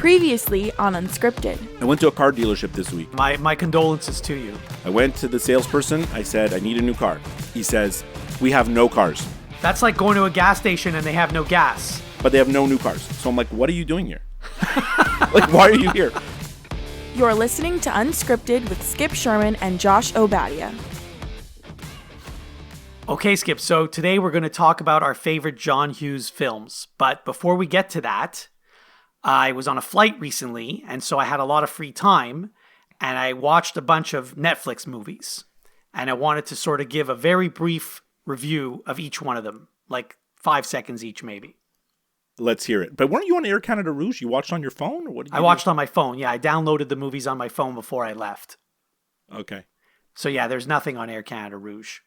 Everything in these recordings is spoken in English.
Previously on Unscripted. I went to a car dealership this week. My condolences to you. I went to the salesperson. I said, I need a new car. He says, we have no cars. That's like going to a gas station and they have no gas. But they have no new cars. So I'm like, what are you doing here? Like, why are you here? You're listening to Unscripted with Skip Sherman and Josh Obadia. Okay, Skip, so today we're going to talk about our favorite John Hughes films. But before we get to that, I was on a flight recently, and so I had a lot of free time, and I watched a bunch of Netflix movies. And I wanted to sort of give a very brief review of each one of them, like 5 seconds each maybe. Let's hear it. But weren't you on Air Canada Rouge? You watched on your phone? Or what did you I watched on my phone. Yeah, I downloaded the movies on my phone before I left. Okay. So yeah, there's nothing on Air Canada Rouge.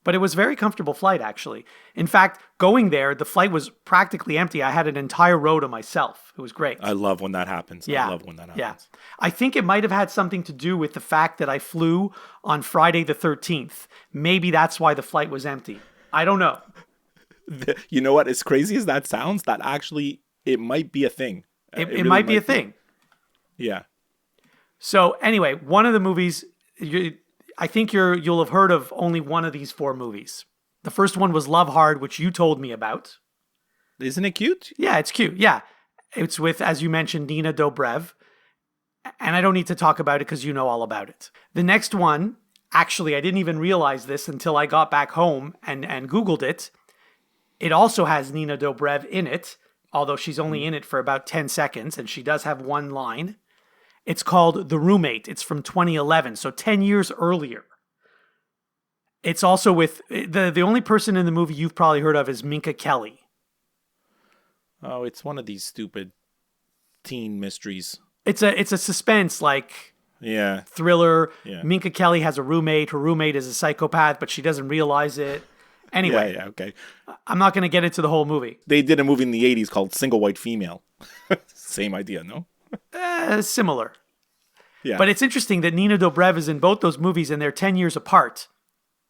But it was a very comfortable flight, actually. In fact, going there, the flight was practically empty. I had an entire row to myself. It was great. I love when that happens. Yeah. I love when that happens. Yeah. I think it might have had something to do with the fact that I flew on Friday the 13th. Maybe that's why the flight was empty. I don't know. You know what? As crazy as that sounds, that actually, it might be a thing. It really might be a thing. Yeah. So anyway, one of the movies, I think you'll have heard of only one of these 4 movies. The first one was Love Hard, which you told me about. Isn't it cute? Yeah, it's cute. Yeah. It's with, as you mentioned, Nina Dobrev. And I don't need to talk about it because you know all about it. The next one, actually, I didn't even realize this until I got back home and Googled it. It also has Nina Dobrev in it, although she's only in it for about 10 seconds, and she does have one line. It's called The Roommate. It's from 2011, so 10 years earlier. It's also with, the only person in the movie you've probably heard of is Minka Kelly. Oh, it's one of these stupid teen mysteries. It's a suspense, like, yeah, thriller. Yeah. Minka Kelly has a roommate. Her roommate is a psychopath, but she doesn't realize it. Anyway, yeah, okay. I'm not going to get into the whole movie. They did a movie in the 80s called Single White Female. Same idea, no? Similar. Yeah. But it's interesting that Nina Dobrev is in both those movies and they're 10 years apart.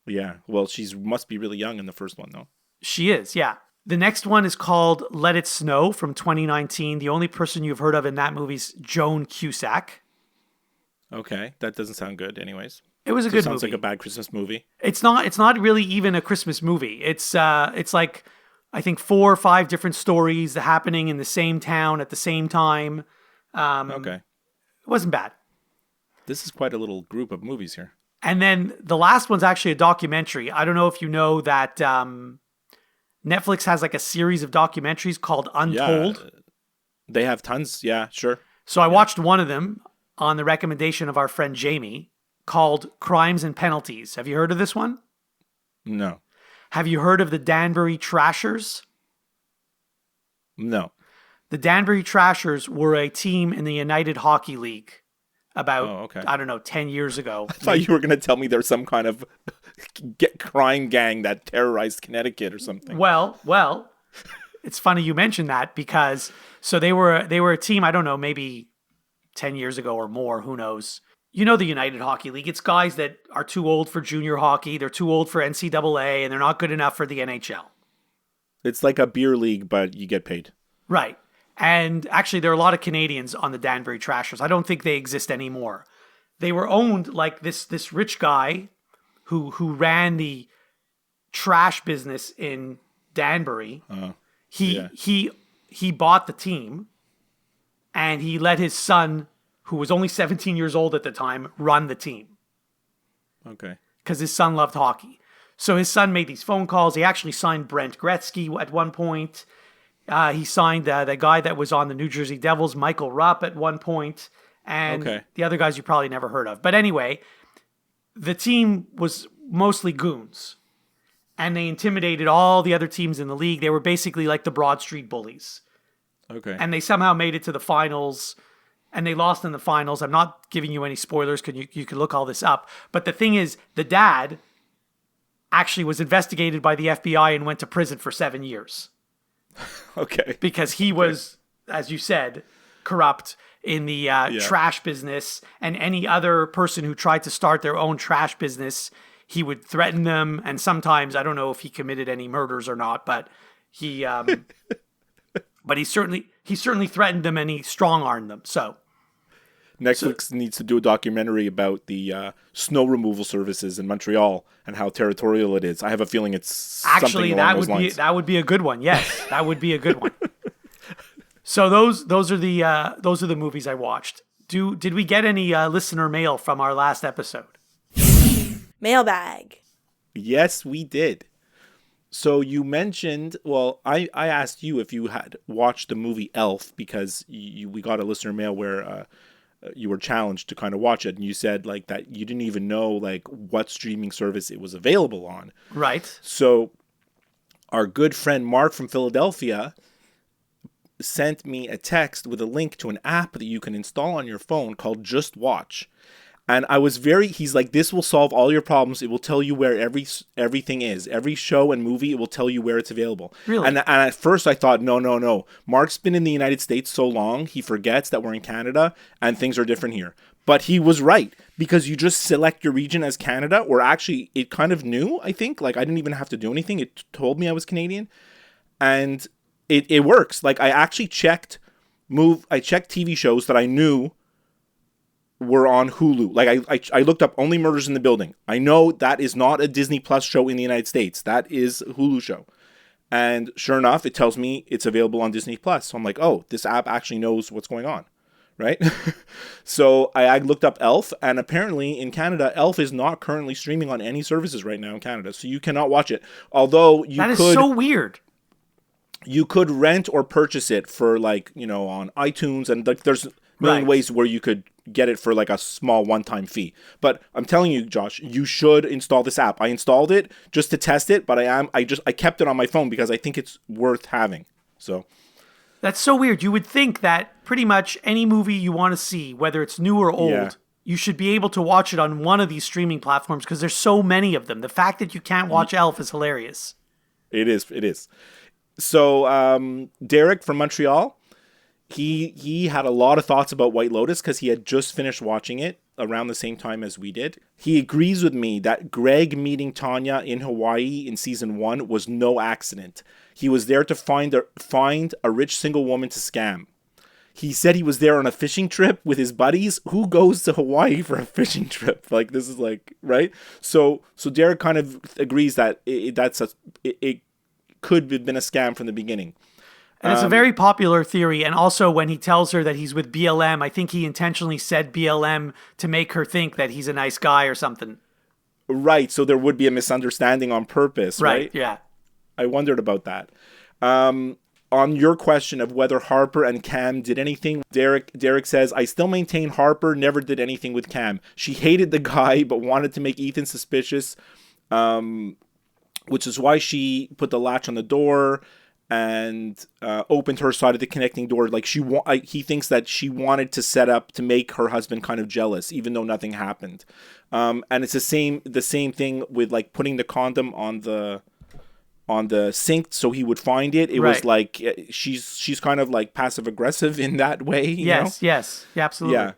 Yeah. Well, must be really young in the first one, though. She is, yeah. The next one is called Let It Snow from 2019. The only person you've heard of in that movie is Joan Cusack. Okay. That doesn't sound good anyways. It was a good movie. Sounds like a bad Christmas movie. It's not really even a Christmas movie. It's like, I think 4 or 5 different stories happening in the same town at the same time. Okay. It wasn't bad. This is quite a little group of movies here. And then the last one's actually a documentary. I don't know if you know that Netflix has like a series of documentaries called Untold. Yeah, they have tons. Yeah, sure. So I watched one of them on the recommendation of our friend Jamie called Crimes and Penalties. Have you heard of this one? No. Have you heard of the Danbury Trashers? No. The Danbury Trashers were a team in the United Hockey League about, I don't know, 10 years ago. I thought you were going to tell me there's some kind of crime gang that terrorized Connecticut or something. Well, it's funny you mentioned that because they were a team, I don't know, maybe 10 years ago or more, who knows. You know the United Hockey League. It's guys that are too old for junior hockey, they're too old for NCAA, and they're not good enough for the NHL. It's like a beer league, but you get paid. Right. And actually, there are a lot of Canadians on the Danbury Trashers. I don't think they exist anymore. They were owned like this rich guy who ran the trash business in Danbury. He bought the team, and he let his son, who was only 17 years old at the time, run the team. Okay. Because his son loved hockey. So his son made these phone calls. He actually signed Brent Gretzky at one point. He signed the guy that was on the New Jersey Devils, Michael Rupp, at one point. And the other guys you probably never heard of. But anyway, the team was mostly goons. And they intimidated all the other teams in the league. They were basically like the Broad Street Bullies. Okay. And they somehow made it to the finals. And they lost in the finals. I'm not giving you any spoilers because you can look all this up. But the thing is, the dad actually was investigated by the FBI and went to prison for 7 years. Okay. Because he was, as you said, corrupt in the trash business. And any other person who tried to start their own trash business, he would threaten them. And sometimes, I don't know if he committed any murders or not, but he But he certainly threatened them and he strong-armed them. So Netflix needs to do a documentary about the snow removal services in Montreal and how territorial it is. I have a feeling it's something along those lines. That would be a good one. Yes, that would be a good one. So those are the movies I watched. Did we get any listener mail from our last episode? Mailbag. Yes, we did. So you mentioned, well, I asked you if you had watched the movie Elf because we got a listener mail where you were challenged to kind of watch it, and you said like that you didn't even know like what streaming service it was available on. Right. So our good friend Mark from Philadelphia sent me a text with a link to an app that you can install on your phone called Just Watch. And he's like, this will solve all your problems. It will tell you where everything is. Every show and movie, it will tell you where it's available. Really? And at first I thought, no. Mark's been in the United States so long, he forgets that we're in Canada and things are different here. But he was right, because you just select your region as Canada, or actually it kind of knew, I think. Like I didn't even have to do anything. It told me I was Canadian. And it works. Like I actually checked TV shows that I knew were on Hulu. Like I looked up Only Murders in the Building. I know that is not a Disney Plus show in the United States. That is a Hulu show. And sure enough, it tells me it's available on Disney Plus. So I'm like, oh, this app actually knows what's going on. Right? So I looked up Elf, and apparently in Canada, Elf is not currently streaming on any services right now in Canada. So you cannot watch it. Although That is so weird. You could rent or purchase it for like, on iTunes, and like there's a million ways where you could get it for like a small one-time fee. But I'm telling you, Josh, you should install this app. I installed it just to test it, but I kept it on my phone because I think it's worth having. So that's so weird. You would think that pretty much any movie you want to see, whether it's new or old, you should be able to watch it on one of these streaming platforms because there's so many of them. The fact that you can't watch Elf is hilarious. It is. So Derek from Montreal, he had a lot of thoughts about White Lotus because he had just finished watching it around the same time as we did. He agrees with me that Greg meeting Tanya in Hawaii in season 1 was no accident. He was there to find a rich single woman to scam. He said he was there on a fishing trip with his buddies. Who goes to Hawaii for a fishing trip? Like, this is like, right? So Derek kind of agrees that it could have been a scam from the beginning. And it's a very popular theory. And also when he tells her that he's with BLM, I think he intentionally said BLM to make her think that he's a nice guy or something. Right. So there would be a misunderstanding on purpose, right? Yeah. I wondered about that. On your question of whether Harper and Cam did anything, Derek says, I still maintain Harper never did anything with Cam. She hated the guy, but wanted to make Ethan suspicious, which is why she put the latch on the door and opened her side of the connecting door. Like he thinks that she wanted to set up to make her husband kind of jealous, even though nothing happened. And it's the same thing with like putting the condom on the sink so he would find it. It was like she's kind of like passive aggressive in that way. Yes, absolutely.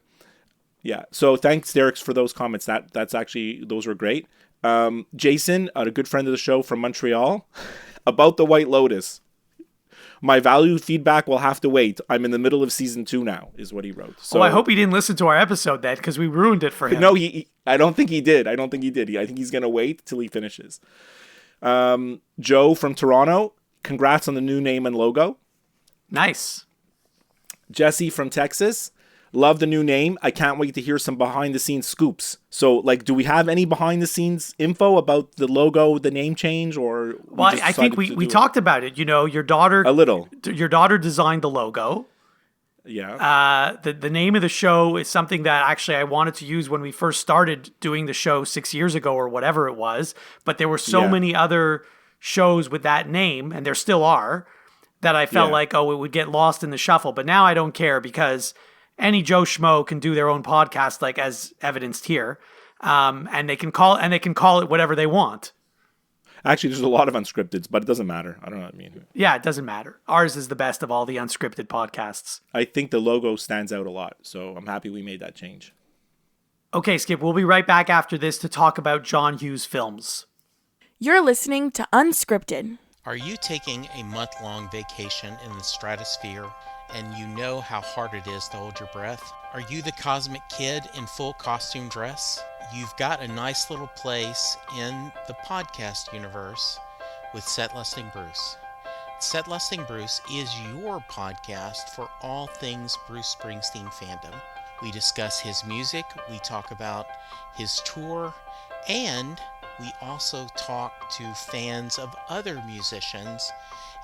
Yeah. So thanks, Derek, for those comments. That's actually, those were great. Jason, a good friend of the show from Montreal, about the White Lotus. My value feedback will have to wait. I'm in the middle of season 2 now, is what he wrote. So I hope he didn't listen to our episode then, because we ruined it for him. No, I don't think he did. I think he's going to wait till he finishes. Joe from Toronto, congrats on the new name and logo. Nice. Jesse from Texas, love the new name. I can't wait to hear some behind the scenes scoops. So, like, do we have any behind the scenes info about the logo, the name change, or? Well, I think we talked about it. Your daughter, your daughter designed the logo. Yeah. The name of the show is something that actually I wanted to use when we first started doing the show 6 years ago or whatever it was. But there were so many other shows with that name, and there still are, that I felt like, it would get lost in the shuffle. But now I don't care because any Joe Schmo can do their own podcast, like as evidenced here, and they can call it whatever they want. Actually, there's a lot of unscripteds, but it doesn't matter. I don't know what I mean. Yeah, it doesn't matter. Ours is the best of all the unscripted podcasts. I think the logo stands out a lot, so I'm happy we made that change. Okay, Skip, we'll be right back after this to talk about John Hughes films. You're listening to Unscripted. Are you taking a month-long vacation in the stratosphere and you know how hard it is to hold your breath? Are you the cosmic kid in full costume dress? You've got a nice little place in the podcast universe with Set Listing Bruce. Set Listing Bruce is your podcast for all things Bruce Springsteen fandom. We discuss his music, we talk about his tour, and we also talk to fans of other musicians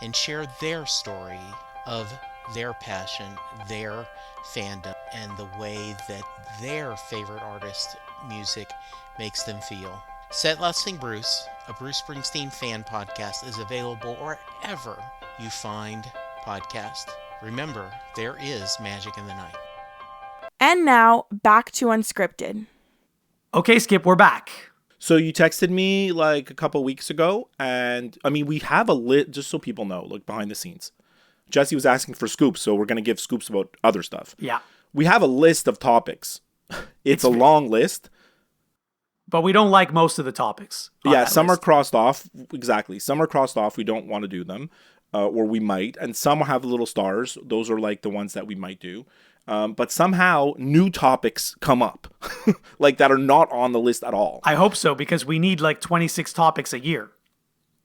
and share their story of their passion, their fandom, and the way that their favorite artist's music makes them feel. Set Listing Bruce, a Bruce Springsteen fan podcast, is available wherever you find podcasts. Remember, there is magic in the night. And now, back to Unscripted. Okay, Skip, we're back. So you texted me like a couple weeks ago, and I mean, we have a lit, just so people know, like behind the scenes. Jesse was asking for scoops, so we're going to give scoops about other stuff. Yeah. We have a list of topics. It's a long list. But we don't like most of the topics. Yeah, some list. are crossed off. Exactly. Some are crossed off. We don't want to do them, or we might. And some have little stars. Those are like the ones that we might do. But somehow new topics come up, like that are not on the list at all. I hope so, because we need like 26 topics a year.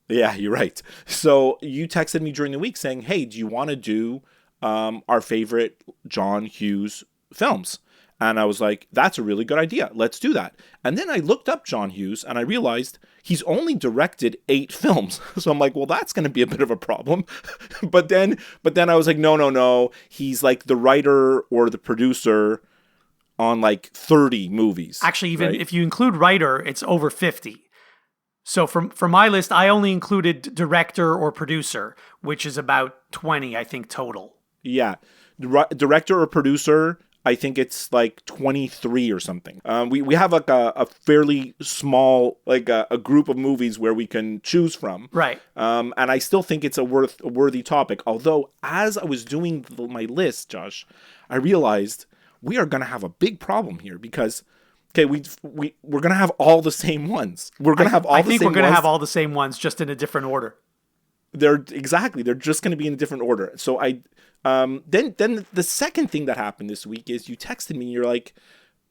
Yeah, you're right. So you texted me during the week saying, hey, do you want to do our favorite John Hughes films? And I was like, that's a really good idea. Let's do that. And then I looked up John Hughes and I realized he's only directed 8 films. So I'm like, well, that's going to be a bit of a problem. but then I was like, no. He's like the writer or the producer on like 30 movies. Actually, even if you include writer, it's over 50. So for my list, I only included director or producer, which is about 20, I think, total. Yeah. Director or producer, I think it's like 23 or something. We have like a fairly small, like a group of movies where we can choose from. Right. And I still think it's a worthy topic. Although, as I was doing my list, Josh, I realized we are going to have a big problem here because, okay, we're going to have all the same ones. We're going to have all the same ones. I think we're going to have all the same ones, just in a different order. They're just going to be in a different order. So then the second thing that happened this week is you texted me and you're like,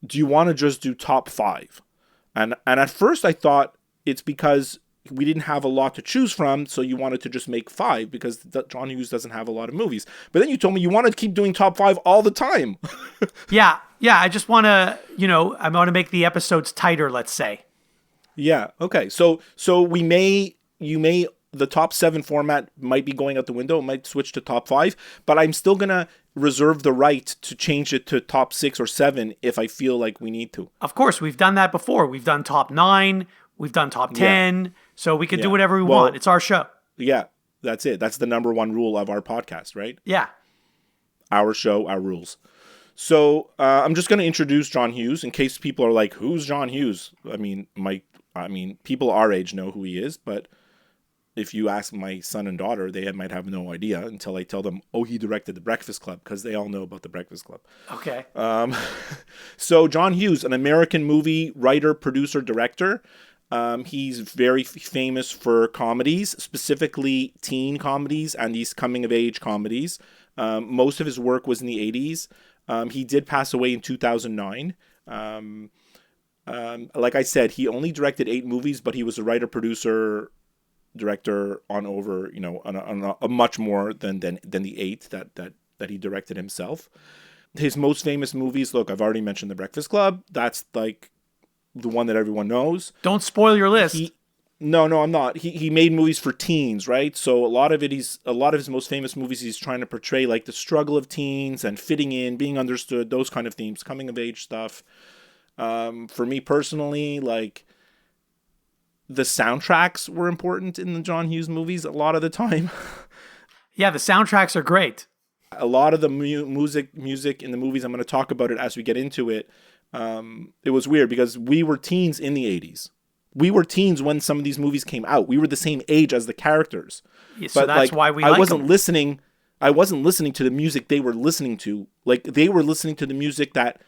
do you want to just do top 5? And at first I thought it's because we didn't have a lot to choose from, so you wanted to just make 5 because John Hughes doesn't have a lot of movies. But then you told me you want to keep doing top 5 all the time. Yeah. I just want to, I want to make the episodes tighter, let's say. Yeah. Okay. So the top 7 format might be going out the window. It might switch to top 5, but I'm still going to reserve the right to change it to top 6 or 7 if I feel like we need to. Of course, we've done that before. We've done top 9, we've done top 10, so we can do whatever we want. It's our show. Yeah, that's it. That's the number one rule of our podcast, right? Yeah. Our show, our rules. So I'm just going to introduce John Hughes in case people are like, who's John Hughes? I mean, people our age know who he is, but if you ask my son and daughter, they might have no idea until I tell them, oh, he directed The Breakfast Club, because they all know about The Breakfast Club. Okay. So John Hughes, an American movie writer, producer, director. He's very famous for comedies, specifically teen comedies and these coming-of-age comedies. Most of his work was in the 80s. He did pass away in 2009. Like I said, he only directed 8 movies, but he was a writer, producer, director on over, on a much more than the 8 that he directed himself. His most famous movies, look, I've already mentioned The Breakfast Club. That's like the one that everyone knows. Don't spoil your list. No, I'm not. He made movies for teens, right? So a lot of his most famous movies, he's trying to portray like the struggle of teens and fitting in, being understood, those kind of themes, coming of age stuff. For me personally, like, the soundtracks were important in the John Hughes movies a lot of the time. Yeah, the soundtracks are great. A lot of the music in the movies, I'm going to talk about it as we get into it. It was weird because we were teens in the 80s. We were teens when some of these movies came out. We were the same age as the characters. Yeah, so that's why we I like wasn't them. listening. I wasn't listening to the music they were listening to. Like, they were listening to the music that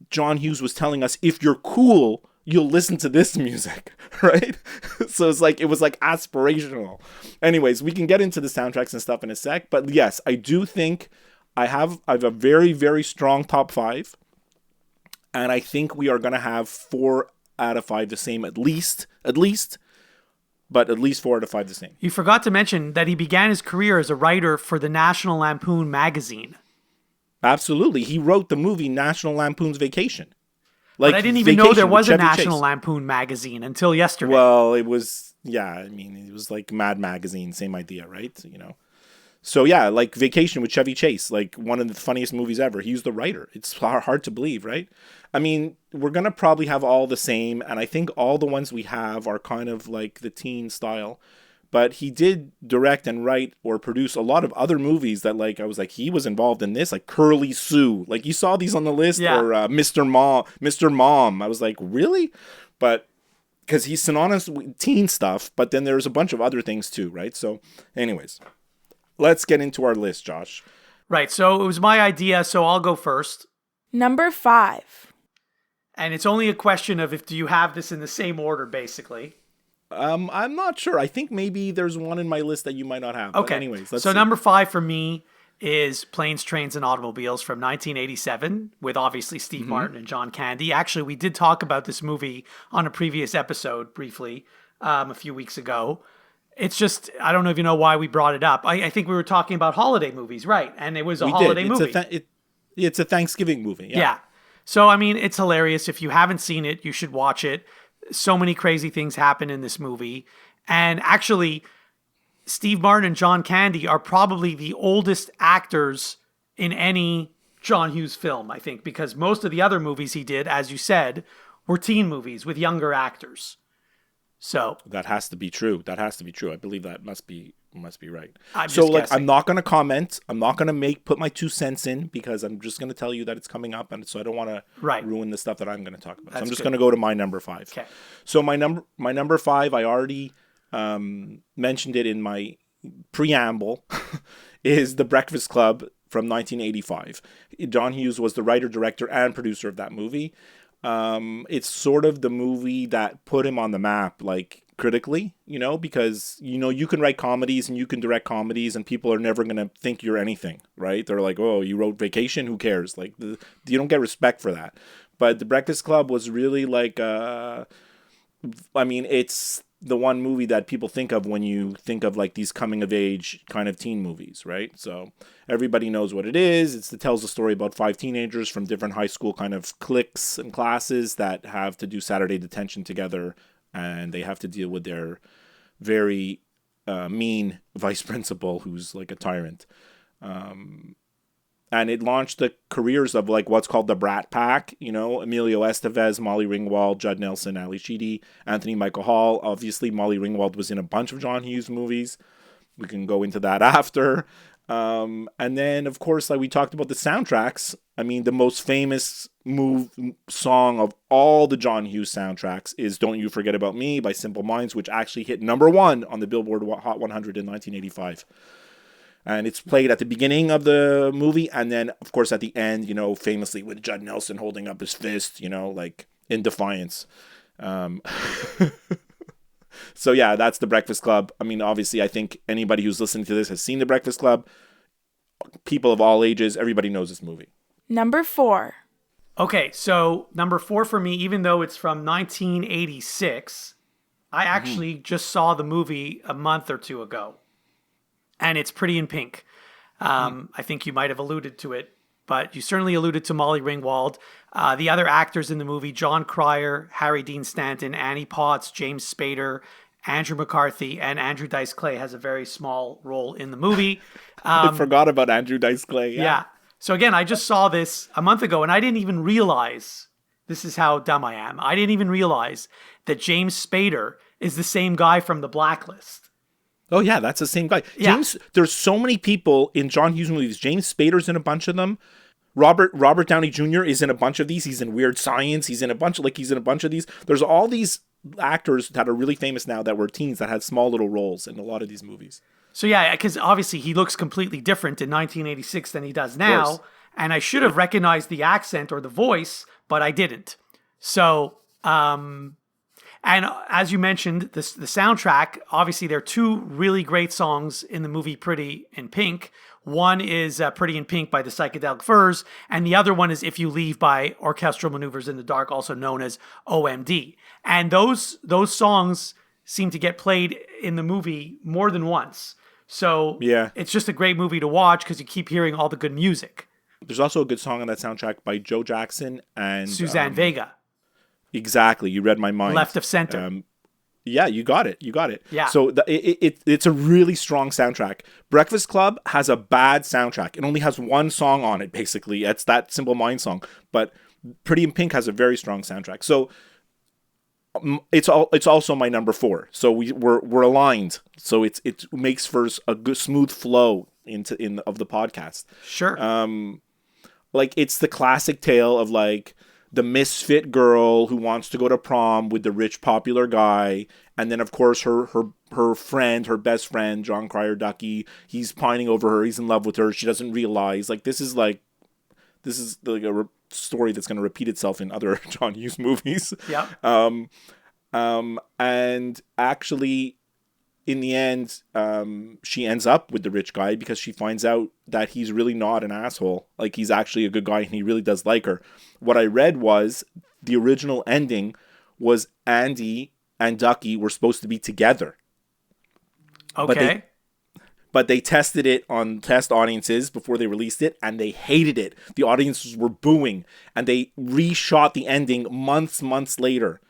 John Hughes was telling us, if you're cool, you'll listen to this music, right? So it's like, it was like aspirational. Anyways, we can get into the soundtracks and stuff in a sec, but yes, I do think I have a very, very strong top 5, and I think we are going to have 4 out of 5 the same, at least, but at least 4 out of 5 the same. You forgot to mention that he began his career as a writer for the National Lampoon magazine. Absolutely. He wrote the movie National Lampoon's Vacation. But I didn't even know there was a Chevy National Chase. Lampoon magazine until yesterday. Well, it was, yeah, I mean, it was like Mad Magazine, same idea, right? You know. So yeah, like Vacation with Chevy Chase, like one of the funniest movies ever. He was the writer. It's hard to believe, right? I mean, we're going to probably have all the same, and I think all the ones we have are kind of like the teen style. But he did direct and write or produce a lot of other movies that, like, I was like, he was involved in this, like Curly Sue. Like, you saw these on the list, Yeah. or Mr. Mom. I was like, really? But because he's synonymous with teen stuff, but then there's a bunch of other things too, right? So, anyways, let's get into our list, Josh. Right, so it was my idea, so I'll go first. Number 5. And it's only a question of do you have this in the same order, basically. I'm not sure. I think maybe there's one in my list that you might not have. But Okay. anyways, let's so see. number 5 for me is Planes, Trains, and Automobiles from 1987 with obviously Steve Martin and John Candy. Actually, we did talk about this movie on a previous episode briefly a few weeks ago. It's just, I don't know if you know why we brought it up. I think we were talking about holiday movies, right? And it was a holiday movie. It's a Thanksgiving movie. Yeah. So, I mean, it's hilarious. If you haven't seen it, you should watch it. So many crazy things happen in this movie. And actually, Steve Martin and John Candy are probably the oldest actors in any John Hughes film, I think, because most of the other movies he did, as you said, were teen movies with younger actors. So That has to be true. I believe that must be right. I'm So, just like, guessing. I'm not going to comment. I'm not going to put my 2 cents in, because I'm just going to tell you that it's coming up, and so I don't want to Right. ruin the stuff that I'm going to talk about. So That's I'm just good. going to go to my number 5. Okay. So my number 5, I already mentioned it in my preamble, is The Breakfast Club from 1985. John Hughes was the writer, director, and producer of that movie. It's sort of the movie that put him on the map, like, critically, because, you can write comedies and you can direct comedies and people are never going to think you're anything, right? They're like, oh, you wrote Vacation? Who cares? Like, you don't get respect for that. But The Breakfast Club was really like, it's the one movie that people think of when you think of like these coming of age kind of teen movies, right? So everybody knows what it is. It tells a story about 5 teenagers from different high school kind of cliques and classes that have to do Saturday detention together, and they have to deal with their very mean vice principal who's like a tyrant. And it launched the careers of like what's called the Brat Pack, Emilio Estevez, Molly Ringwald, Judd Nelson, Ali Sheedy, Anthony Michael Hall. Obviously, Molly Ringwald was in a bunch of John Hughes movies. We can go into that after. And then, of course, like we talked about the soundtracks. I mean, the most famous song of all the John Hughes soundtracks is Don't You Forget About Me by Simple Minds, which actually hit number 1 on the Billboard Hot 100 in 1985. And it's played at the beginning of the movie, and then, of course, at the end, famously with Judd Nelson holding up his fist, like in defiance. So, yeah, that's The Breakfast Club. I mean, obviously, I think anybody who's listening to this has seen The Breakfast Club. People of all ages, everybody knows this movie. Number 4. Okay, so number 4 for me, even though it's from 1986, I actually just saw the movie a month or two ago. And it's Pretty in Pink. I think you might have alluded to it, but you certainly alluded to Molly Ringwald. The other actors in the movie, John Cryer, Harry Dean Stanton, Annie Potts, James Spader, Andrew McCarthy, and Andrew Dice Clay has a very small role in the movie. I forgot about Andrew Dice Clay. Yeah. So again, I just saw this a month ago, and I didn't even realize, this is how dumb I am, I didn't even realize that James Spader is the same guy from The Blacklist. Oh, yeah, that's the same guy. Yeah. There's so many people in John Hughes movies. James Spader's in a bunch of them. Robert Downey Jr. is in a bunch of these. He's in Weird Science. He's in a bunch of these. There's all these actors that are really famous now that were teens that had small little roles in a lot of these movies. So yeah, because obviously he looks completely different in 1986 than he does now. And I should have recognized the accent or the voice, but I didn't. So And as you mentioned, the soundtrack, obviously there are two really great songs in the movie Pretty in Pink. One is Pretty in Pink by the Psychedelic Furs, and the other one is If You Leave by Orchestral Maneuvers in the Dark, also known as OMD. And those songs seem to get played in the movie more than once. So Yeah. it's just a great movie to watch because you keep hearing all the good music. There's also a good song on that soundtrack by Joe Jackson and Suzanne Vega, Exactly, you read my mind. Left of Center. Yeah, you got it. Yeah. So it's a really strong soundtrack. Breakfast Club has a bad soundtrack. It only has one song on it, basically. It's that Simple Mind song. But Pretty in Pink has a very strong soundtrack. So it's also my number 4. So we're aligned. So it makes for a good smooth flow of the podcast. Sure. Like it's the classic tale of like the misfit girl who wants to go to prom with the rich popular guy, and then of course her friend, her best friend, John Cryer Ducky, he's pining over her, he's in love with her, she doesn't realize. Like this is like a story that's going to repeat itself in other John Hughes movies. Yeah. And actually in the end, she ends up with the rich guy because she finds out that he's really not an asshole. Like he's actually a good guy and he really does like her. What I read was the original ending was Andy and Ducky were supposed to be together. Okay. But they tested it on test audiences before they released it, and they hated it. The audiences were booing, and they reshot the ending months later.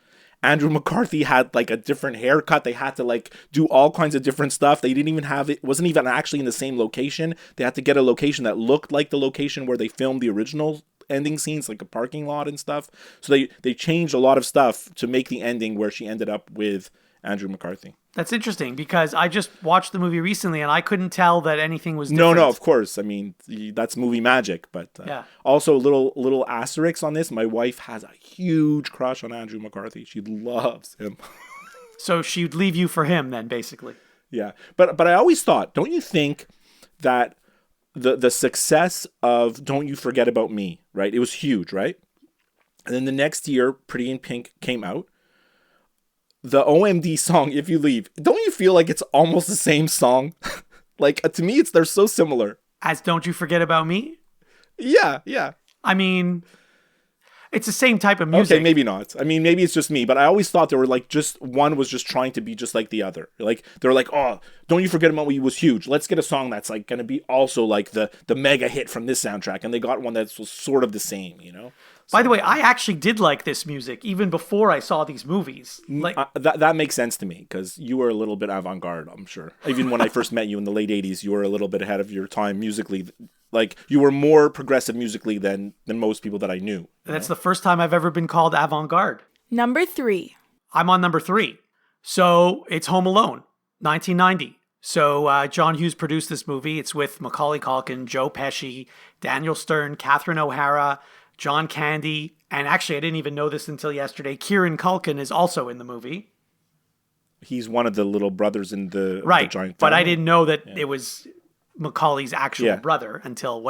Andrew McCarthy had like a different haircut. They had to like do all kinds of different stuff. They didn't even have it. Wasn't even actually in the same location. They had to get a location that looked like the location where they filmed the original ending scenes, like a parking lot and stuff. So they changed a lot of stuff to make the ending where she ended up with Andrew McCarthy. That's interesting because I just watched the movie recently and I couldn't tell that anything was different. No, of course. I mean, that's movie magic. But yeah. Also, little asterisks on this. My wife has a huge crush on Andrew McCarthy. She loves him. So she'd leave you for him then, basically. Yeah. But I always thought, don't you think that the success of Don't You Forget About Me, right? It was huge, right? And then the next year, Pretty in Pink came out. The OMD song, If You Leave, don't you feel like it's almost the same song? Like, to me, they're so similar. As Don't You Forget About Me? Yeah. I mean, it's the same type of music. Okay, maybe not. I mean, maybe it's just me, but I always thought they were like just one was just trying to be just like the other. Like, they're like, oh, Don't You Forget About Me was huge. Let's get a song that's like going to be also like the mega hit from this soundtrack. And they got one that was sort of the same, you know? By the way, I actually did like this music even before I saw these movies. Like that makes sense to me because you were a little bit avant-garde, I'm sure. Even when I first met you in the late 80s, you were a little bit ahead of your time musically. Like you were more progressive musically than most people that I knew. That's the first time I've ever been called avant-garde. Number 3. I'm on number 3. So it's Home Alone, 1990. So John Hughes produced this movie. It's with Macaulay Culkin, Joe Pesci, Daniel Stern, Catherine O'Hara, John Candy, and actually I didn't even know this until yesterday, Kieran Culkin is also in the movie. He's one of the little brothers in the right, giant family. But I didn't know that it was Macaulay's actual brother until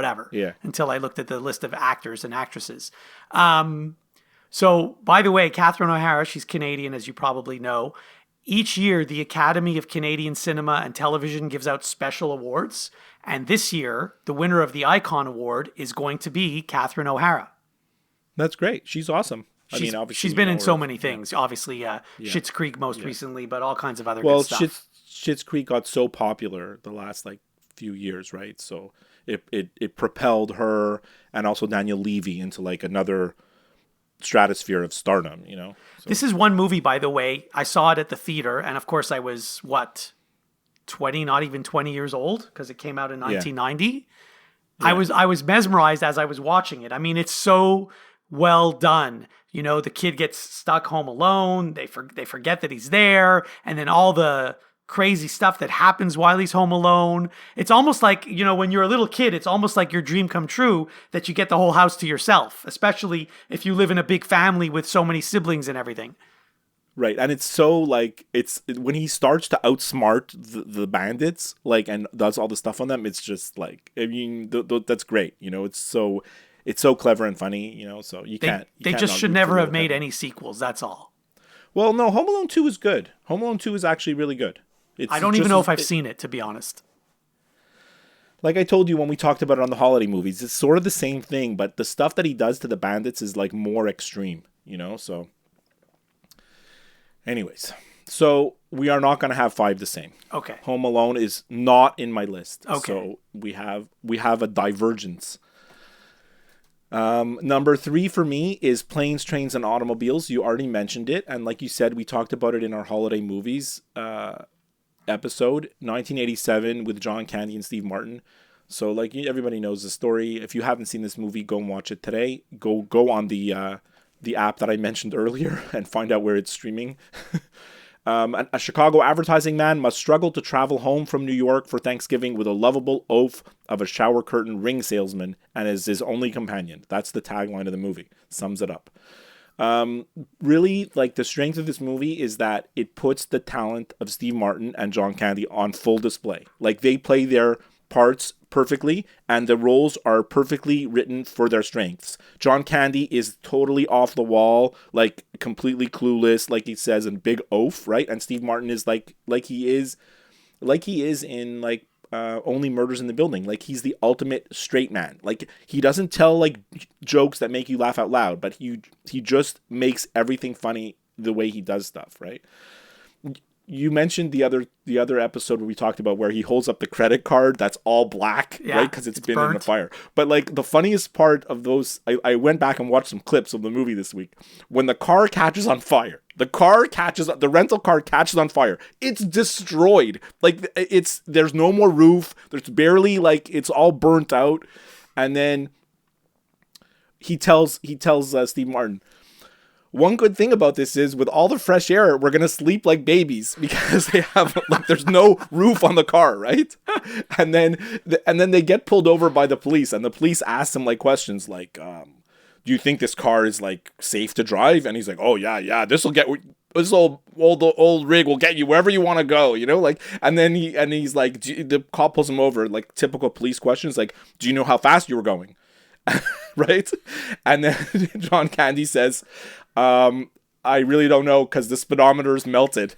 until I looked at the list of actors and actresses. So, by the way, Catherine O'Hara, she's Canadian, as you probably know. Each year, the Academy of Canadian Cinema and Television gives out special awards. And this year, the winner of the Icon Award is going to be Catherine O'Hara. That's great. She's awesome. I mean, obviously, she's been in so many things. Obviously, Schitt's Creek most recently, but all kinds of other good stuff. Well, Schitt's Creek got so popular the last few years, right? So it propelled her and also Daniel Levy into another stratosphere of stardom, you know. So. This is one movie, by the way. I saw it at the theater, and of course, I was 20, not even 20 years old, because it came out in 1990. Yeah. I was mesmerized as I was watching it. I mean, it's so well done. You know, the kid gets stuck home alone. They forget that he's there, and then all the crazy stuff that happens while he's home alone. It's almost like, you know, when you're a little kid, it's almost like your dream come true that you get the whole house to yourself, especially if you live in a big family with so many siblings and everything. Right, and it's so it's when he starts to outsmart the bandits, and does all the stuff on them. It's just I mean, that's great. You know, it's it's so clever and funny, so you can't. They can't just not should root for never the have old made Kevin. any sequels. That's all. Well, no, Home Alone 2 is good. Home Alone 2 is actually really good. I don't even know if I've seen it, to be honest. Like I told you when we talked about it on the holiday movies, it's sort of the same thing, but the stuff that he does to the bandits is like more extreme, so. Anyways, so we are not going to have 5 the same. Okay. Home Alone is not in my list. Okay. So we have a divergence. Number 3 for me is Planes, Trains, and Automobiles. You already mentioned it, and like you said, we talked about it in our holiday movies episode, 1987 with John Candy and Steve Martin. So like everybody knows the story. If you haven't seen this movie, go and watch it today. Go on the app that I mentioned earlier and find out where it's streaming. A Chicago advertising man must struggle to travel home from New York for Thanksgiving with a lovable oaf of a shower curtain ring salesman and is his only companion. That's the tagline of the movie. Sums it up. Really, like, the strength of this movie is that it puts the talent of Steve Martin and John Candy on full display. Like, they play their parts perfectly, and the roles are perfectly written for their strengths. John Candy is totally off the wall, like completely clueless, like he says in Big Oaf, right? And Steve Martin is like he is in like Only Murders in the Building. Like, he's the ultimate straight man. Like, he doesn't tell like jokes that make you laugh out loud, but he just makes everything funny the way he does stuff, right? You mentioned the other episode where we talked about where he holds up the credit card that's all black, right? Because it's been burnt in the fire. But like the funniest part of those, I went back and watched some clips of the movie this week. When the car catches on fire, the rental car catches on fire. It's destroyed. Like there's no more roof. There's barely, like, it's all burnt out. And then he tells Steve Martin, one good thing about this is with all the fresh air, we're going to sleep like babies because they have, like, there's no roof on the car, right? And then they get pulled over by the police, and the police ask him like questions like, do you think this car is like safe to drive? And he's like, oh yeah, this old rig will get you wherever you want to go, like, and then he's like, the cop pulls him over, like typical police questions, like, do you know how fast you were going? Right? And then John Candy says, I really don't know because the speedometer's melted.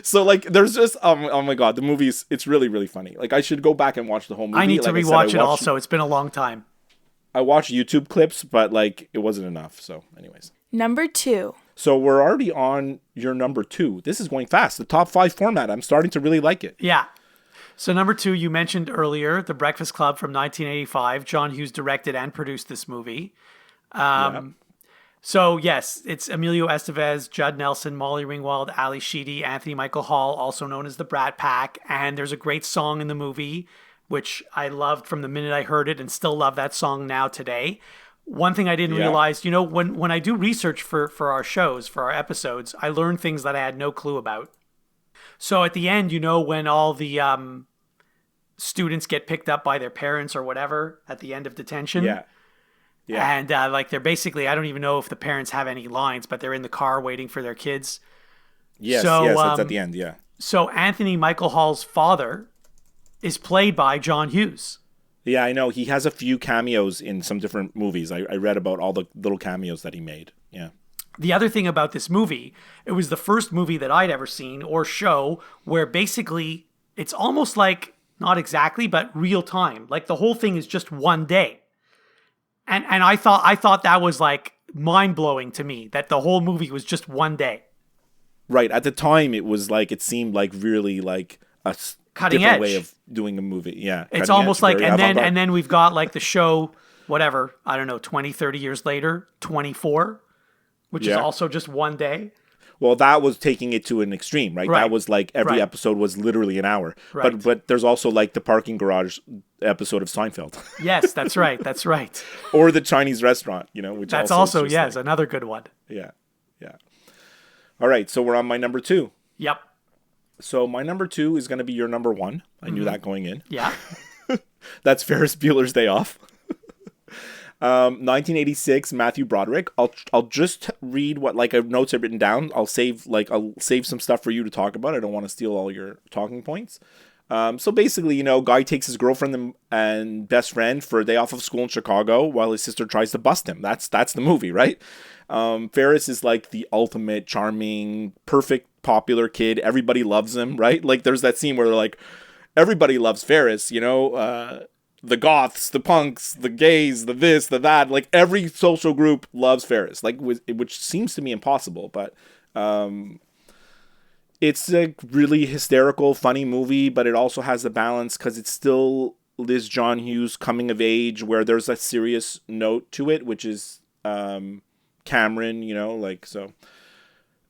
So like, there's just oh my god, the movie's, it's really, really funny. Like, I should go back and watch the whole movie. I need to like rewatch it also. It's been a long time. I watched YouTube clips, but like, it wasn't enough. So anyways. Number 2. So we're already on your number 2. This is going fast. The top 5 format. I'm starting to really like it. Yeah. So number 2, you mentioned earlier, The Breakfast Club from 1985. John Hughes directed and produced this movie. So yes, it's Emilio Estevez, Judd Nelson, Molly Ringwald, Ali Sheedy, Anthony Michael Hall, also known as the Brat Pack. And there's a great song in the movie, which I loved from the minute I heard it and still love that song now today. One thing I didn't realize, when I do research for our shows, for our episodes, I learn things that I had no clue about. So at the end, when all the students get picked up by their parents or whatever at the end of detention. Yeah. And like, they're basically, I don't even know if the parents have any lines, but they're in the car waiting for their kids. Yes, that's at the end, yeah. So Anthony Michael Hall's father is played by John Hughes. Yeah, I know. He has a few cameos in some different movies. I read about all the little cameos that he made. Yeah. The other thing about this movie, it was the first movie that I'd ever seen or show where basically it's almost like, not exactly, but real time. Like, the whole thing is just one day. And I thought that was like mind blowing to me, that the whole movie was just one day. Right. At the time, it was like, it seemed like really like a cutting different edge way of doing a movie. Yeah. It's almost like, and then we've got like the show, whatever, I don't know, 20, 30 years later, 24, which is also just one day. Well, that was taking it to an extreme, right? That was like every episode was literally an hour. Right. But there's also like the parking garage episode of Seinfeld. Yes, that's right. That's right. Or the Chinese restaurant, which that's also yes, like, another good one. Yeah. All right, so we're on my number 2. Yep. So my number 2 is going to be your number 1. I knew that going in. Yeah. That's Ferris Bueller's Day Off. 1986, Matthew Broderick. I'll just read what notes I've written down. I'll save some stuff for you to talk about. I don't want to steal all your talking points. So basically, guy takes his girlfriend and best friend for a day off of school in Chicago while his sister tries to bust him. That's the movie, right? Ferris is like the ultimate charming, perfect, popular kid. Everybody loves him, right? Like there's that scene where they're like, everybody loves Ferris, the goths, the punks, the gays, the this, the that. Like every social group loves Ferris, like which seems to me impossible, but it's a really hysterical, funny movie, but it also has the balance because it's still this John Hughes coming of age where there's a serious note to it, which is Cameron, so.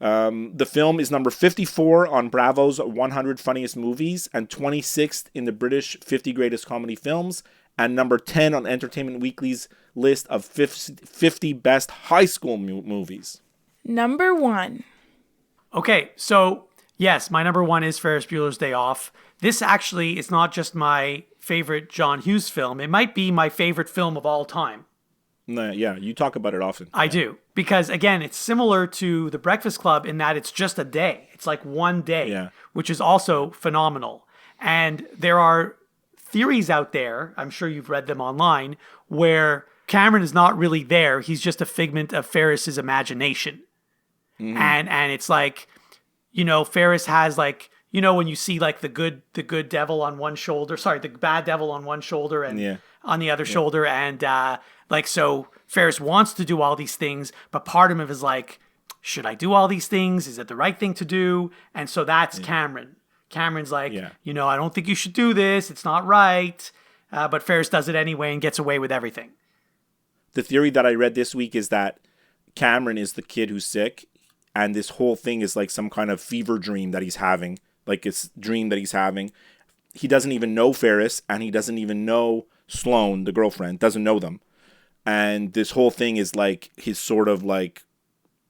The film is number 54 on Bravo's 100 Funniest Movies and 26th in the British 50 Greatest Comedy Films and number 10 on Entertainment Weekly's list of 50 Best High School Movies. Number 1. Okay, so yes, my number 1 is Ferris Bueller's Day Off. This actually is not just my favorite John Hughes film. It might be my favorite film of all time. Yeah, you talk about it often. I do. Because, again, it's similar to The Breakfast Club in that it's just a day. It's like one day, which is also phenomenal. And there are theories out there, I'm sure you've read them online, where Cameron is not really there. He's just a figment of Ferris's imagination. Mm-hmm. And it's like, Ferris has like, when you see like the good devil on one shoulder, the bad devil on one shoulder and on the other shoulder. And so Ferris wants to do all these things, but part of him is like, should I do all these things? Is it the right thing to do? And so that's Cameron. Cameron's like, I don't think you should do this. It's not right. But Ferris does it anyway and gets away with everything. The theory that I read this week is that Cameron is the kid who's sick. And this whole thing is like some kind of fever dream that he's having. Like it's dream that he's having. He doesn't even know Ferris and he doesn't even know Sloane, the girlfriend, doesn't know them. And this whole thing is like his sort of like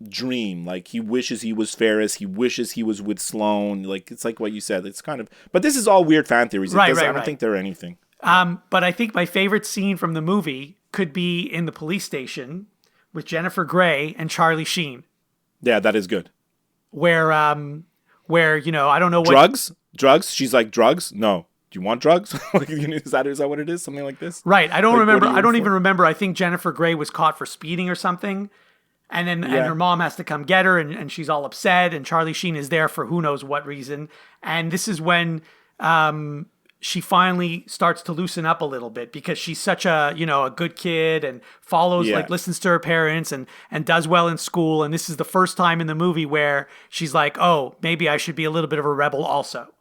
dream. Like he wishes he was Ferris. He wishes he was with Sloane. Like it's like what you said. It's kind of, but this is all weird fan theories. I don't think they're anything. But I think my favorite scene from the movie could be in the police station with Jennifer Grey and Charlie Sheen. Yeah, that is good. Where I don't know what... Drugs? She's like, drugs? No. Do you want drugs? Is that what it is? Something like this? Right. I don't remember. I don't even remember. I think Jennifer Grey was caught for speeding or something. And then and her mom has to come get her and she's all upset. And Charlie Sheen is there for who knows what reason. And this is when she finally starts to loosen up a little bit because she's such a good kid and follows, listens to her parents and does well in school. And this is the first time in the movie where she's like, oh, maybe I should be a little bit of a rebel also.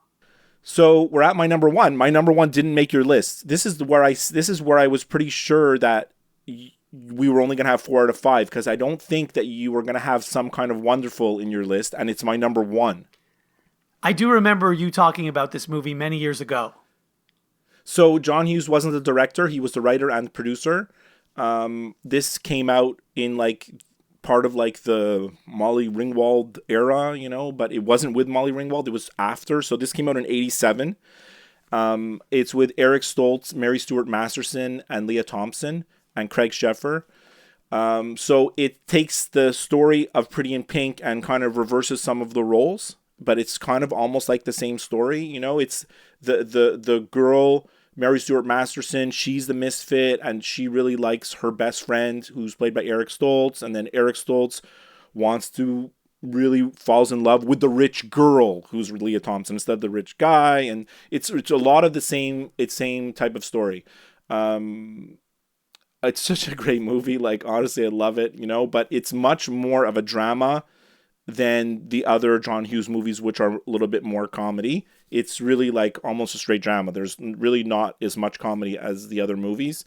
So we're at my number 1. My number 1 didn't make your list. This is where I was pretty sure that we were only going to have 4 out of 5 because I don't think that you were going to have Some Kind of Wonderful in your list. And it's my number 1. I do remember you talking about this movie many years ago. So John Hughes wasn't the director. He was the writer and the producer. This came out in like part of like the Molly Ringwald era, but it wasn't with Molly Ringwald. It was after. So this came out in 1987. It's with Eric Stoltz, Mary Stuart Masterson, and Leah Thompson, and Craig Sheffer. So it takes the story of Pretty in Pink and kind of reverses some of the roles, but it's kind of almost like the same story. It's the girl, Mary Stuart Masterson, she's the misfit and she really likes her best friend who's played by Eric Stoltz. And then Eric Stoltz really falls in love with the rich girl who's Leah Thompson instead of the rich guy. And it's a lot of the same type of story. It's such a great movie. Like, honestly, I love it, but it's much more of a drama than the other John Hughes movies, which are a little bit more comedy. It's really like almost a straight drama. There's really not as much comedy as the other movies.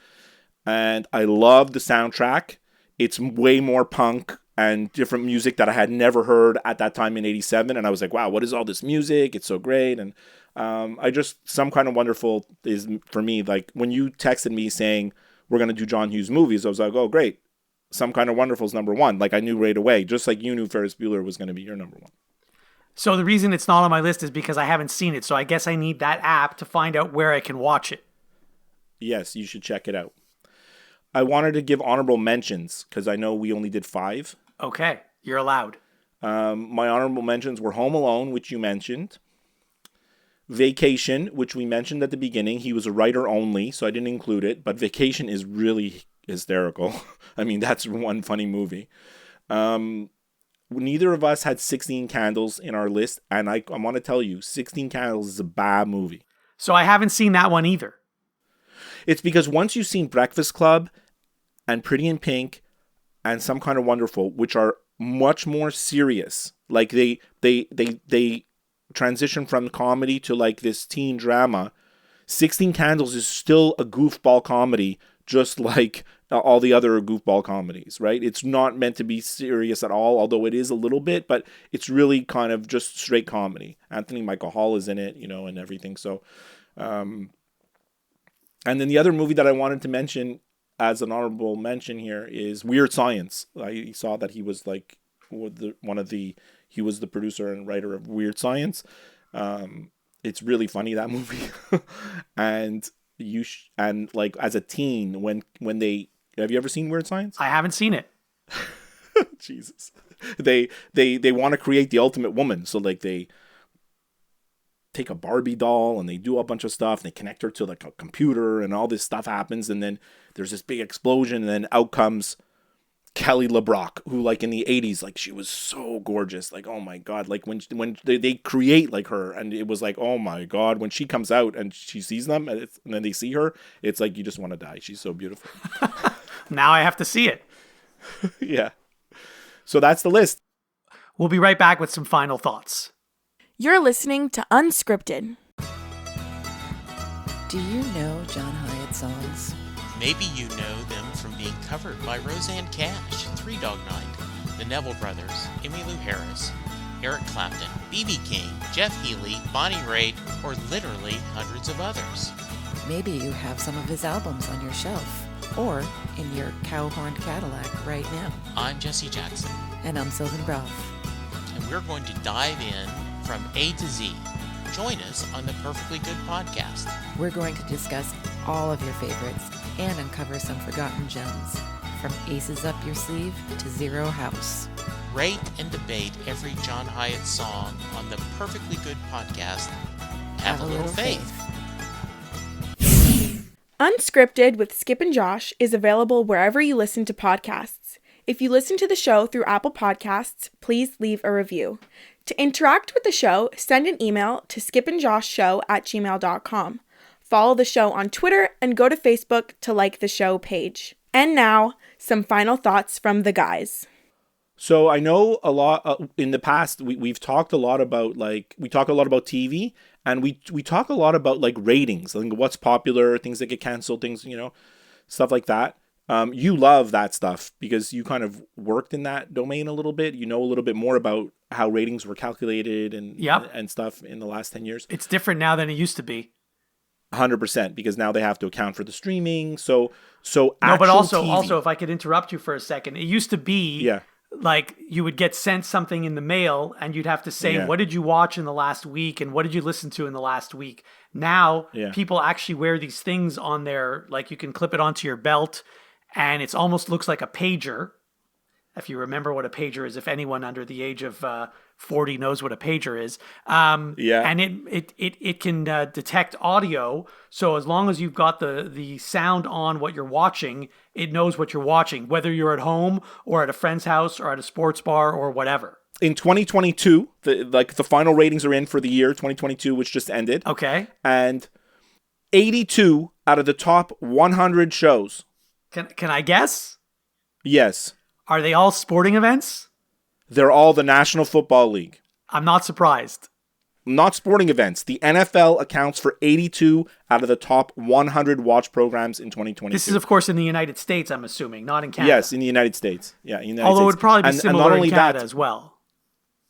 And I love the soundtrack. It's way more punk and different music that I had never heard at that time in 1987. And I was like, wow, what is all this music? It's so great. And Some Kind of Wonderful is, for me, like when you texted me saying we're going to do John Hughes movies, I was like, oh, great. Some Kind of Wonderful is number 1. Like I knew right away, just like you knew Ferris Bueller was going to be your number 1. So the reason it's not on my list is because I haven't seen it. So I guess I need that app to find out where I can watch it. Yes, you should check it out. I wanted to give honorable mentions because I know we only did 5. Okay, you're allowed. My honorable mentions were Home Alone, which you mentioned. Vacation, which we mentioned at the beginning, he was a writer only, so I didn't include it, but Vacation is really hysterical. I mean, that's one funny movie. Neither of us had 16 Candles in our list, and I want to tell you, 16 Candles is a bad movie. So I haven't seen that one either. It's because once you've seen Breakfast Club and Pretty in Pink and Some Kind of Wonderful, which are much more serious, like they transition from comedy to like this teen drama, 16 Candles is still a goofball comedy, just like all the other goofball comedies, right? It's not meant to be serious at all, although it is a little bit, but it's really kind of just straight comedy. Anthony Michael Hall is in it, and everything. So, and then the other movie that I wanted to mention as an honorable mention here is Weird Science. I saw that he was like he was the producer and writer of Weird Science. It's really funny, that movie. And like as a teen, when they, have you ever seen Weird Science? I haven't seen it. Jesus. They want to create the ultimate woman. So like they take a Barbie doll and they do a bunch of stuff and they connect her to like a computer and all this stuff happens. And then there's this big explosion and then out comes Kelly LeBrock, who like in the 80s, like she was so gorgeous. Like, oh my God, like when they create like her, and it was like, oh my God, when she comes out and she sees them and then they see her, it's like, you just want to die. She's so beautiful. Now I have to see it. Yeah. So that's the list. We'll be right back with some final thoughts. You're listening to Unscripted. Do you know John Hyatt songs? Maybe you know them from being covered by Roseanne Cash, Three Dog Night, the Neville Brothers, Emmylou Harris, Eric Clapton, B.B. King, Jeff Healey, Bonnie Raitt, or literally hundreds of others. Maybe you have some of his albums on your shelf or in your cow-horned Cadillac right now. I'm Jesse Jackson. And I'm Sylvan Brough. And we're going to dive in from A to Z. Join us on the Perfectly Good podcast. We're going to discuss all of your favorites and uncover some forgotten gems, from Aces Up Your Sleeve to Zero House. Rate and debate every John Hyatt song on the Perfectly Good podcast. Have a little faith. Unscripted with Skip and Josh is available wherever you listen to podcasts. If you listen to the show through Apple Podcasts, please leave a review. To interact with the show, send an email to skipandjoshshow@gmail.com. Follow the show on Twitter and go to Facebook to like the show page. And now, some final thoughts from the guys. So I know a lot in the past we've talked a lot about TV, and we talk a lot about like ratings, like what's popular, things that get canceled, things, stuff like that. You love that stuff because you kind of worked in that domain a little bit. You know a little bit more about how ratings were calculated and stuff in the last 10 years. It's different now than it used to be. 100%, because now they have to account for the streaming. So no, but also TV, if I could interrupt you for a second, it used to be like you would get sent something in the mail and you'd have to say, what did you watch in the last week and what did you listen to in the last week? Now people actually wear these things on their, like you can clip it onto your belt and it almost looks like a pager. If you remember what a pager is, if anyone under the age of 40 knows what a pager is. And it can detect audio. So as long as you've got the sound on what you're watching, it knows what you're watching, whether you're at home or at a friend's house or at a sports bar or whatever. In 2022, the final ratings are in for the year 2022, which just ended. Okay. And 82 out of the top 100 shows. Can I guess? Yes. Are they all sporting events? They're all the National Football League. I'm not surprised. Not sporting events. The NFL accounts for 82 out of the top 100 watch programs in 2022. This is, of course, in the United States, I'm assuming, not in Canada. Yes, in the United States. Yeah, Although it would probably be similar in Canada as well.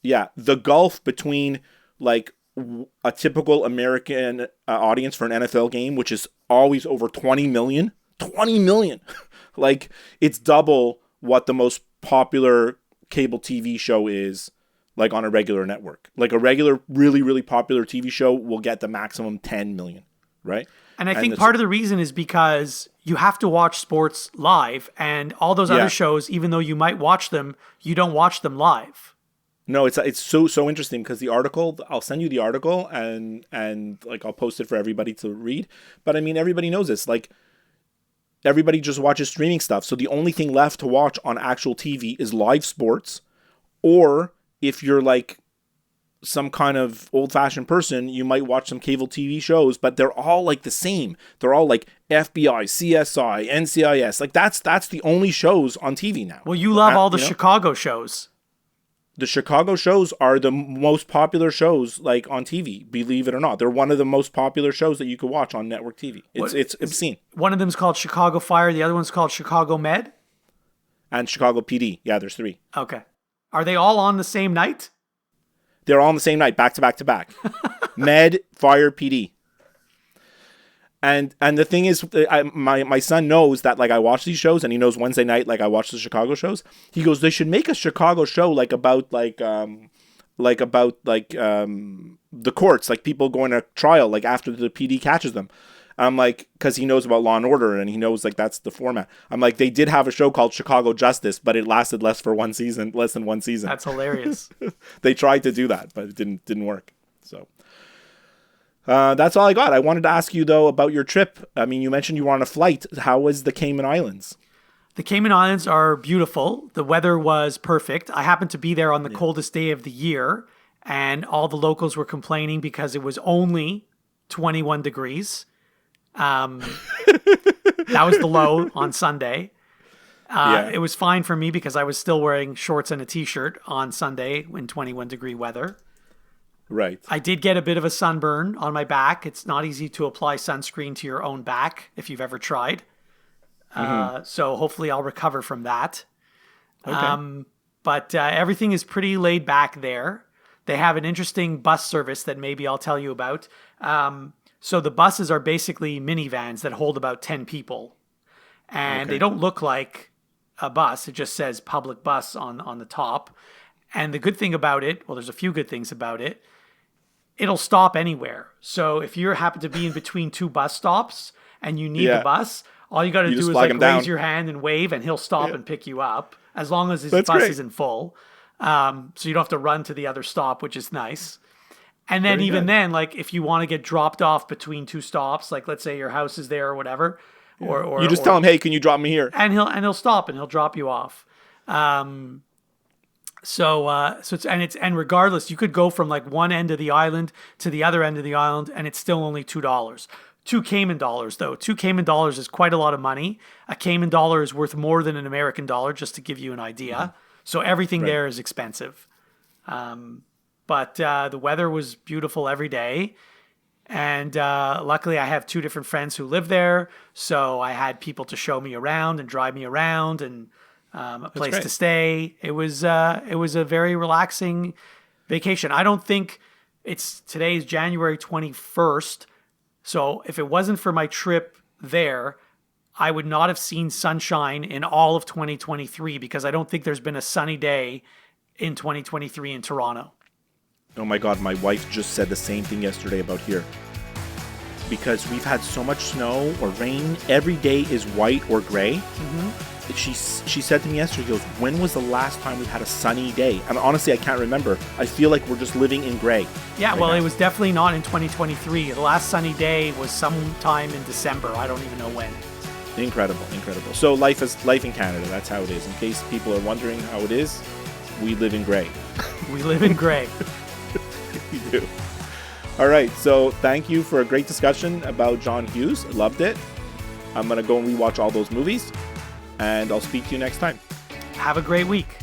Yeah, the gulf between like a typical American audience for an NFL game, which is always over 20 million. 20 million. Like, it's double what the most popular cable TV show is, like on a regular network. Like a regular, really, really popular TV show will get the maximum 10 million, right? And I think part of the reason is because you have to watch sports live, and all those other shows, even though you might watch them, you don't watch them live. No, it's so interesting because the article, I'll send you the article and like I'll post it for everybody to read. But I mean, everybody knows this. Like, everybody just watches streaming stuff. So the only thing left to watch on actual TV is live sports, or if you're like some kind of old-fashioned person, you might watch some cable TV shows, but they're all like the same. They're all like FBI, CSI, NCIS. Like that's the only shows on TV now. Well, you love all the Chicago shows. The Chicago shows are the most popular shows like on TV, believe it or not. They're one of the most popular shows that you could watch on network TV. It's obscene. One of them is called Chicago Fire. The other one's called Chicago Med. And Chicago PD. Yeah, there's 3. Okay. Are they all on the same night? They're all on the same night, back to back to back. Med, Fire, PD. And the thing is, my son knows that like I watch these shows, and he knows Wednesday night like I watch the Chicago shows. He goes, they should make a Chicago show about the courts, like people going to trial like after the PD catches them. I'm like, because he knows about Law and Order, and he knows like that's the format. I'm like, they did have a show called Chicago Justice, but it lasted less than one season. That's hilarious. They tried to do that, but it didn't work. So. That's all I got. I wanted to ask you, though, about your trip. I mean, you mentioned you were on a flight. How was the Cayman Islands? The Cayman Islands are beautiful. The weather was perfect. I happened to be there on the coldest day of the year, and all the locals were complaining because it was only 21 degrees. That was the low on Sunday. It was fine for me because I was still wearing shorts and a t-shirt on Sunday in 21-degree weather. Right. I did get a bit of a sunburn on my back. It's not easy to apply sunscreen to your own back if you've ever tried. So hopefully I'll recover from that. Okay. But everything is pretty laid back there. They have an interesting bus service that maybe I'll tell you about. So the buses are basically minivans that hold about 10 people. And they don't look like a bus. It just says public bus on the top. And the good thing about it, well, there's a few good things about it. It'll stop anywhere. So if you happen to be in between 2 bus stops and you need the bus, all you got to do is like raise your hand and wave, and he'll stop and pick you up as long as his bus isn't full. So you don't have to run to the other stop, which is nice. And then then, like if you want to get dropped off between 2 stops, like let's say your house is there or whatever, or you just tell him, hey, can you drop me here? And he'll stop and he'll drop you off. So regardless, you could go from like one end of the island to the other end of the island, and it's still only $2. 2 Cayman dollars, though. 2 Cayman dollars is quite a lot of money. A Cayman dollar is worth more than an American dollar, just to give you an idea. Mm-hmm. So everything there is expensive. But the weather was beautiful every day. And luckily, I have 2 different friends who live there. So I had people to show me around and drive me around, and a place to stay. It was a very relaxing vacation. I don't think today's January 21st. So if it wasn't for my trip there, I would not have seen sunshine in all of 2023, because I don't think there's been a sunny day in 2023 in Toronto. Oh my God, my wife just said the same thing yesterday about here. Because we've had so much snow or rain, every day is white or gray. Mm-hmm. She said to me yesterday, she goes, when was the last time we had a sunny day? And honestly, I can't remember. I feel like we're just living in gray. Yeah, well, it was definitely not in 2023. The last sunny day was sometime in December. I don't even know when. Incredible. So life in Canada. That's how it is. In case people are wondering how it is, we live in gray. We live in gray. We do. All right. So thank you for a great discussion about John Hughes. Loved it. I'm going to go and rewatch all those movies. And I'll speak to you next time. Have a great week.